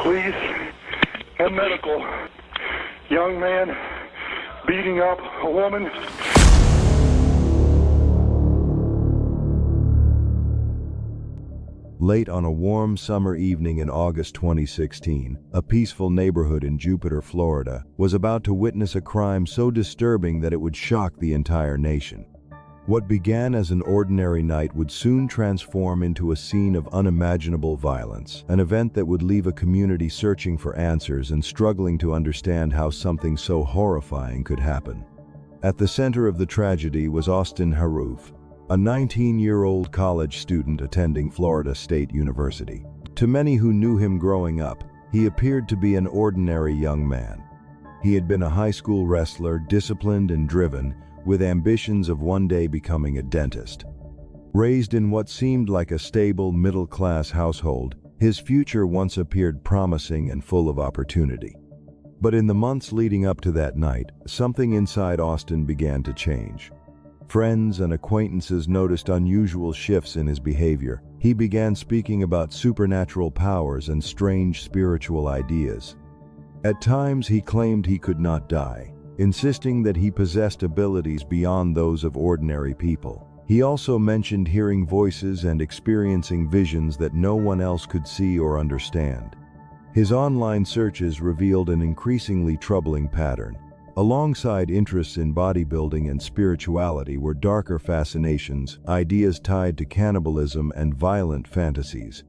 Police and medical. Young man beating up a woman. Late on a warm summer evening in August 2016, a peaceful neighborhood in Jupiter, Florida, was about to witness a crime so disturbing that it would shock the entire nation. What began as an ordinary night would soon transform into a scene of unimaginable violence, an event that would leave a community searching for answers and struggling to understand how something so horrifying could happen. At the center of the tragedy was Austin Harrouff, a 19-year-old college student attending Florida State University. To many who knew him growing up, he appeared to be an ordinary young man. He had been a high school wrestler, disciplined and driven, with ambitions of one day becoming a dentist. Raised in what seemed like a stable, middle-class household, his future once appeared promising and full of opportunity. But in the months leading up to that night, something inside Austin began to change. Friends and acquaintances noticed unusual shifts in his behavior. He began speaking about supernatural powers and strange spiritual ideas. At times, he claimed he could not die, insisting that he possessed abilities beyond those of ordinary people. He also mentioned hearing voices and experiencing visions that no one else could see or understand. His online searches revealed an increasingly troubling pattern. Alongside interests in bodybuilding and spirituality were darker fascinations, ideas tied to cannibalism and violent fantasies.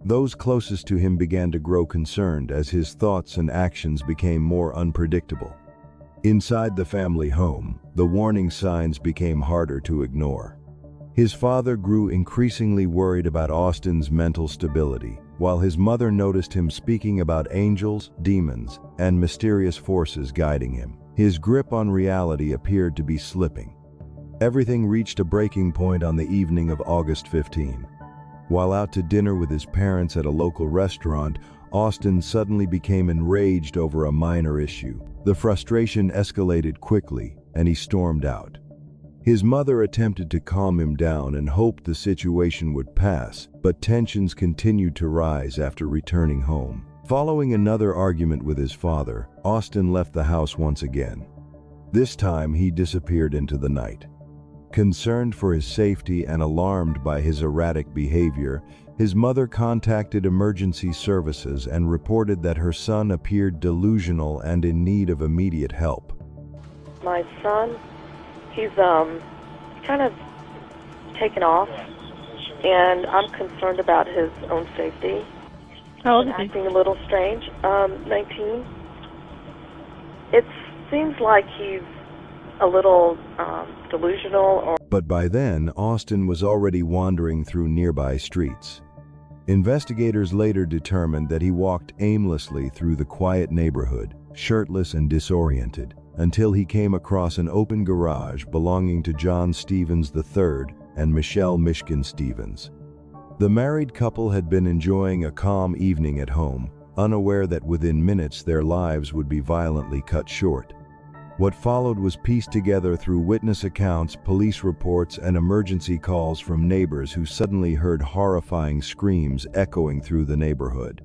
Those closest to him began to grow concerned as his thoughts and actions became more unpredictable. Inside the family home, the warning signs became harder to ignore. His father grew increasingly worried about Austin's mental stability, while his mother noticed him speaking about angels, demons, and mysterious forces guiding him. His grip on reality appeared to be slipping. Everything reached a breaking point on the evening of August 15. While out to dinner with his parents at a local restaurant, Austin suddenly became enraged over a minor issue. The frustration escalated quickly, and he stormed out. His mother attempted to calm him down and hoped the situation would pass, but tensions continued to rise after returning home. Following another argument with his father, Austin left the house once again. This time, he disappeared into the night. Concerned for his safety and alarmed by his erratic behavior, his mother contacted emergency services and reported that her son appeared delusional and in need of immediate help. My son, he's kind of taken off, and I'm concerned about his own safety. How old is Acting a little strange. 19. It seems like he's a little delusional. But by then, Austin was already wandering through nearby streets. Investigators later determined that he walked aimlessly through the quiet neighborhood, shirtless and disoriented, until he came across an open garage belonging to John Stevens III and Michelle Mishkin Stevens. The married couple had been enjoying a calm evening at home, unaware that within minutes their lives would be violently cut short. What followed was pieced together through witness accounts, police reports, and emergency calls from neighbors who suddenly heard horrifying screams echoing through the neighborhood.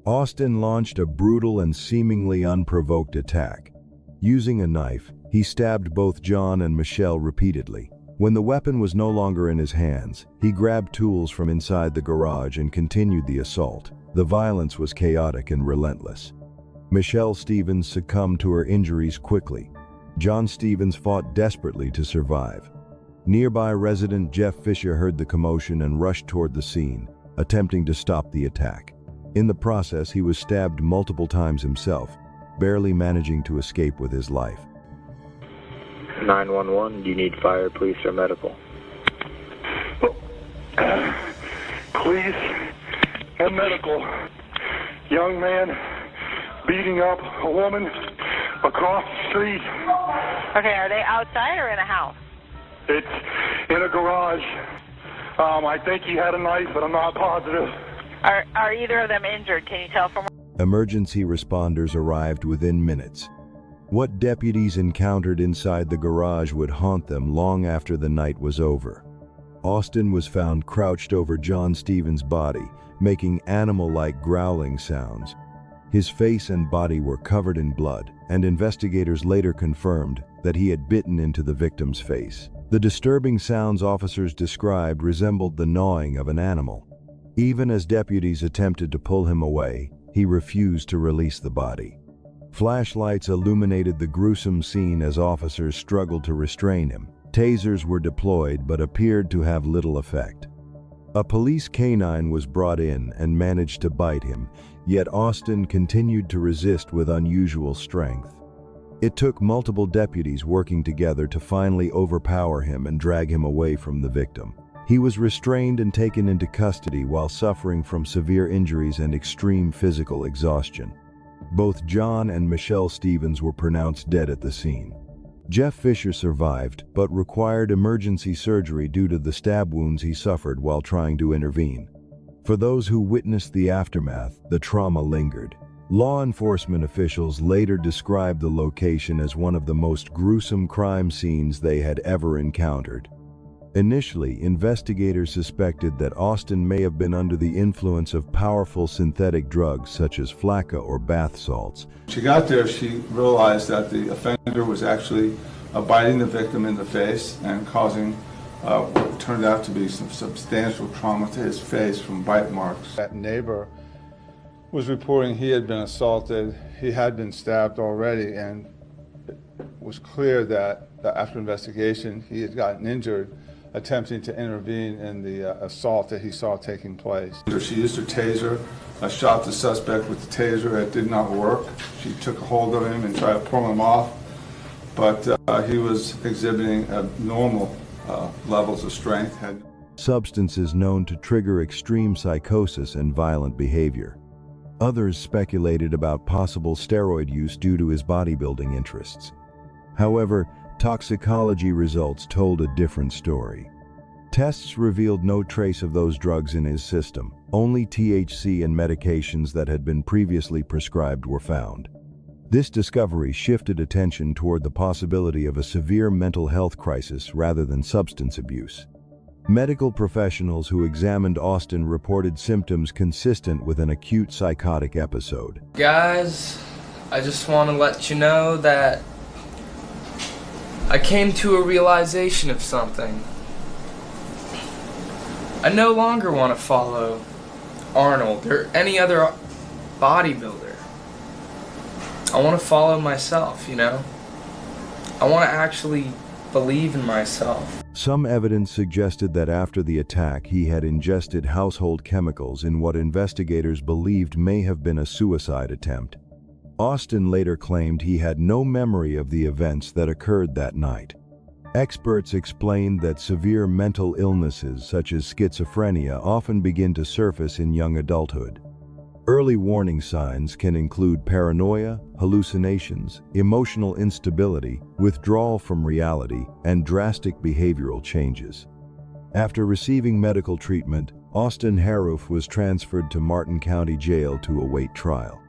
Austin launched a brutal and seemingly unprovoked attack. Using a knife, he stabbed both John and Michelle repeatedly. When the weapon was no longer in his hands, he grabbed tools from inside the garage and continued the assault. The violence was chaotic and relentless. Michelle Stevens succumbed to her injuries quickly. John Stevens fought desperately to survive. Nearby resident Jeff Fisher heard the commotion and rushed toward the scene, attempting to stop the attack. In the process, he was stabbed multiple times himself, barely managing to escape with his life. 911, do you need fire, police, or medical? Police and medical. Young man beating up a woman across the street. Okay, are they outside or in a house? It's in a garage. I think he had a knife, but I'm not positive. Are either of them injured? Can you tell from Emergency responders arrived within minutes. What deputies encountered inside the garage would haunt them long after the night was over. Austin was found crouched over John Stevens' body, making animal-like growling sounds. His face and body were covered in blood, and investigators later confirmed that he had bitten into the victim's face. The disturbing sounds officers described resembled the gnawing of an animal. Even as deputies attempted to pull him away, he refused to release the body. Flashlights illuminated the gruesome scene as officers struggled to restrain him. Tasers were deployed but appeared to have little effect. A police canine was brought in and managed to bite him, yet Austin continued to resist with unusual strength. It took multiple deputies working together to finally overpower him and drag him away from the victim. He was restrained and taken into custody while suffering from severe injuries and extreme physical exhaustion. Both John and Michelle Stevens were pronounced dead at the scene. Jeff Fisher survived, but required emergency surgery due to the stab wounds he suffered while trying to intervene. For those who witnessed the aftermath, the trauma lingered. Law enforcement officials later described the location as one of the most gruesome crime scenes they had ever encountered. Initially, investigators suspected that Austin may have been under the influence of powerful synthetic drugs such as flakka or bath salts. When she got there, she realized that the offender was actually biting the victim in the face and causing what turned out to be some substantial trauma to his face from bite marks. That neighbor was reporting he had been assaulted, he had been stabbed already, and it was clear that after investigation he had gotten injured attempting to intervene in the assault that he saw taking place. She used her taser, shot the suspect with the taser. It did not work. She took a hold of him and tried to pull him off, but he was exhibiting normal levels of strength. Substances known to trigger extreme psychosis and violent behavior. Others speculated about possible steroid use due to his bodybuilding interests. However, toxicology results told a different story. Tests revealed no trace of those drugs in his system. Only THC and medications that had been previously prescribed were found. This discovery shifted attention toward the possibility of a severe mental health crisis rather than substance abuse. Medical professionals who examined Austin reported symptoms consistent with an acute psychotic episode. Guys, I just want to let you know that I came to a realization of something. I no longer want to follow Arnold or any other bodybuilder. I want to follow myself, you know? I want to actually believe in myself. Some evidence suggested that after the attack he had ingested household chemicals in what investigators believed may have been a suicide attempt. Austin later claimed he had no memory of the events that occurred that night. Experts explained that severe mental illnesses such as schizophrenia often begin to surface in young adulthood. Early warning signs can include paranoia, hallucinations, emotional instability, withdrawal from reality, and drastic behavioral changes. After receiving medical treatment, Austin Harrouff was transferred to Martin County Jail to await trial.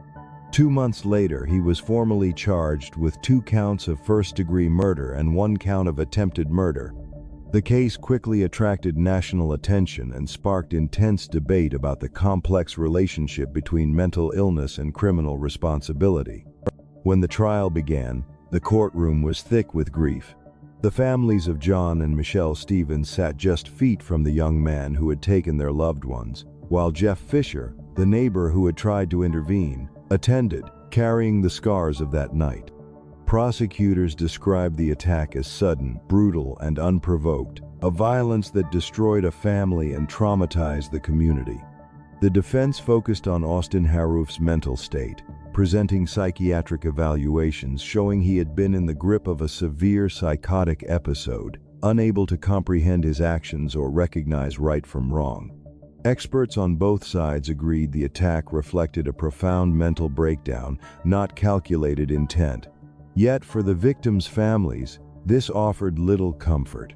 2 months later, he was formally charged with 2 counts of first-degree murder and 1 count of attempted murder. The case quickly attracted national attention and sparked intense debate about the complex relationship between mental illness and criminal responsibility. When the trial began, the courtroom was thick with grief. The families of John and Michelle Stevens sat just feet from the young man who had taken their loved ones, while Jeff Fisher, the neighbor who had tried to intervene, attended, carrying the scars of that night. Prosecutors described the attack as sudden, brutal, and unprovoked, a violence that destroyed a family and traumatized the community. The defense focused on Austin Harrouff's mental state, presenting psychiatric evaluations showing he had been in the grip of a severe psychotic episode, unable to comprehend his actions or recognize right from wrong. Experts on both sides agreed the attack reflected a profound mental breakdown, not calculated intent. Yet for the victims' families, this offered little comfort.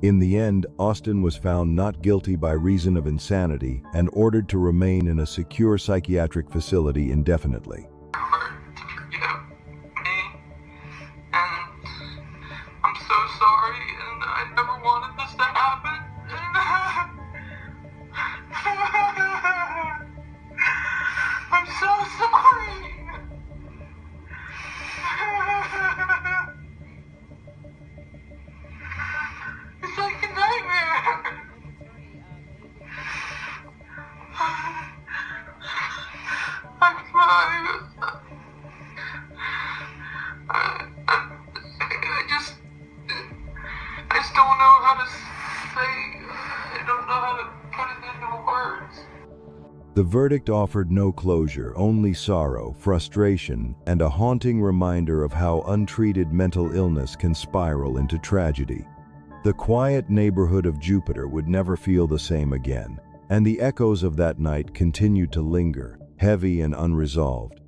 In the end, Austin was found not guilty by reason of insanity and ordered to remain in a secure psychiatric facility indefinitely. I'm so sorry, and I never wanted this to happen. I'm so sorry. I just don't know how to say, I don't know how to put it into words. The verdict offered no closure, only sorrow, frustration, and a haunting reminder of how untreated mental illness can spiral into tragedy. The quiet neighborhood of Jupiter would never feel the same again, and the echoes of that night continued to linger, heavy and unresolved.